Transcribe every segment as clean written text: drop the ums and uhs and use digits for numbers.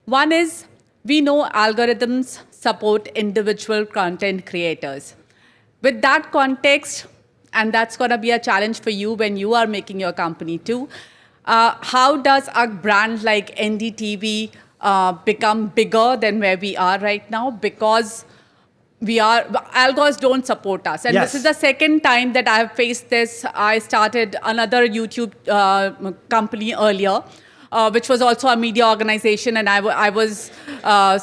One is, we know algorithms support individual content creators. With that context, and that's going to be a challenge for you when you are making your company too, how does a brand like NDTV become bigger than where we are right now? Because algos don't support us. And Yes. this is the second time that I have faced this. I started another YouTube company earlier, which was also a media organization, and I was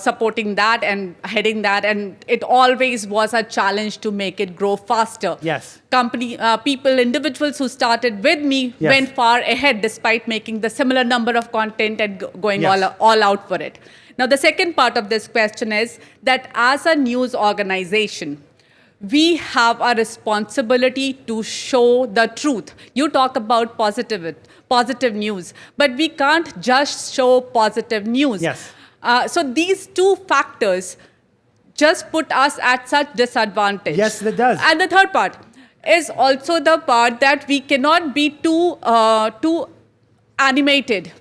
supporting that and heading that, and it always was a challenge to make it grow faster. Yes. Individuals who started with me Yes. went far ahead despite making the similar number of content and going Yes. all out for it. Now, the second part of this question is that as a news organization, we have a responsibility to show the truth. You talk about positive news, but we can't just show positive news. Yes. So these two factors just put us at such disadvantage. Yes, it does. And the third part is also the part that we cannot be too animated.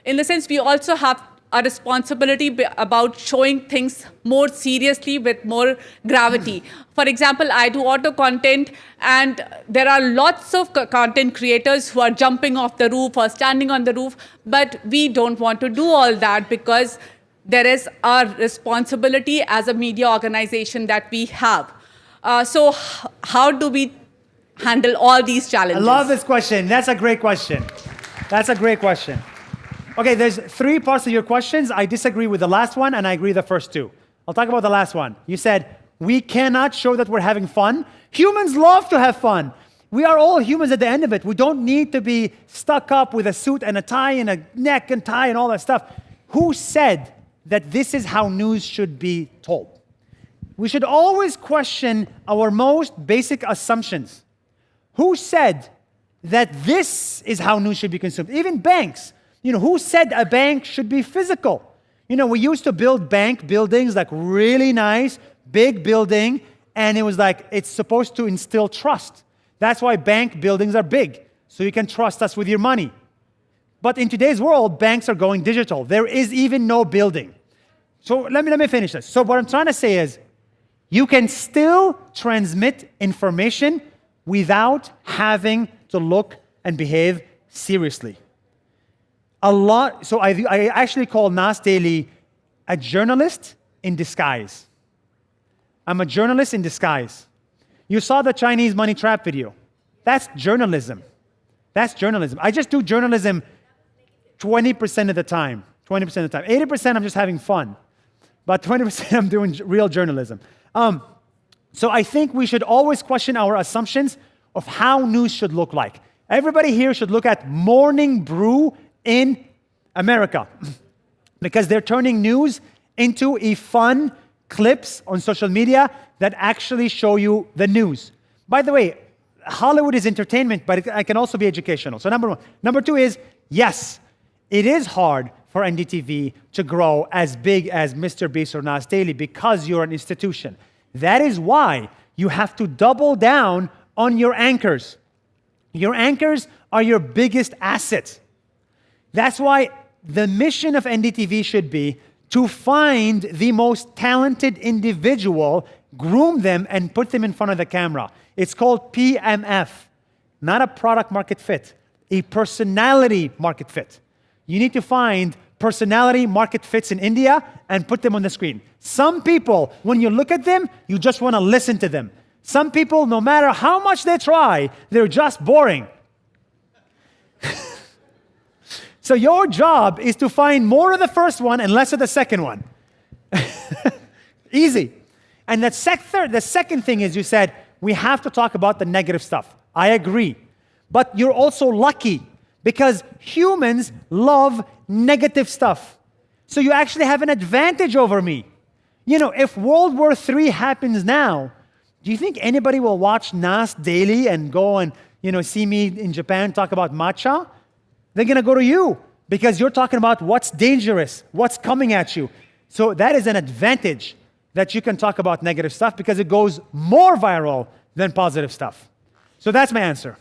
In the sense, we also have a responsibility about showing things more seriously with more gravity. For example, I do auto content, and there are lots of content creators who are jumping off the roof or standing on the roof, but we don't want to do all that because there is a responsibility as a media organization that we have. So how do we handle all these challenges? I love this question. That's a great question. That's a great question. Okay, there's three parts of your questions. I disagree with the last one, and I agree with the first two. I'll talk about the last one. You said, we cannot show that we're having fun. Humans love to have fun. We are all humans at the end of it. We don't need to be stuck up with a suit and a tie and a neck and tie and all that stuff. Who said that this is how news should be told? We should always question our most basic assumptions. Who said that this is how news should be consumed? Even banks. Who said a bank should be physical? We used to build bank buildings, like really nice, big building, and it was like, it's supposed to instill trust. That's why bank buildings are big, so you can trust us with your money. But in today's world, banks are going digital. There is even no building. So let me finish this. So what I'm trying to say is, you can still transmit information without having to look and behave seriously. So I actually call Nas Daily a journalist in disguise. I'm a journalist in disguise. You saw the Chinese money trap video. That's journalism. That's journalism. I just do journalism 20% of the time. 20% of the time. 80% I'm just having fun. But 20% I'm doing real journalism. So I think we should always question our assumptions of how news should look like. Everybody here should look at Morning Brew in America because they're turning news into fun clips on social media that actually show you the news. By the way, Hollywood is entertainment, but it can also be educational. So number one. Number two is, yes, it is hard for NDTV to grow as big as Mr. Beast or Nas Daily because you're an institution. That is why you have to double down on your anchors. Your anchors are your biggest assets. That's why the mission of NDTV should be to find the most talented individual, groom them, and put them in front of the camera. It's called PMF, not a product market fit, a personality market fit. You need to find personality market fits in India and put them on the screen. Some people, when you look at them, you just want to listen to them. Some people, no matter how much they try, they're just boring. So your job is to find more of the first one and less of the second one. Easy. And the second thing is, you said, we have to talk about the negative stuff. I agree. But you're also lucky because humans love negative stuff. So you actually have an advantage over me. If World War III happens now, do you think anybody will watch Nas Daily and go and, see me in Japan talk about matcha? They're going to go to you because you're talking about what's dangerous, what's coming at you. So that is an advantage that you can talk about negative stuff because it goes more viral than positive stuff. So that's my answer.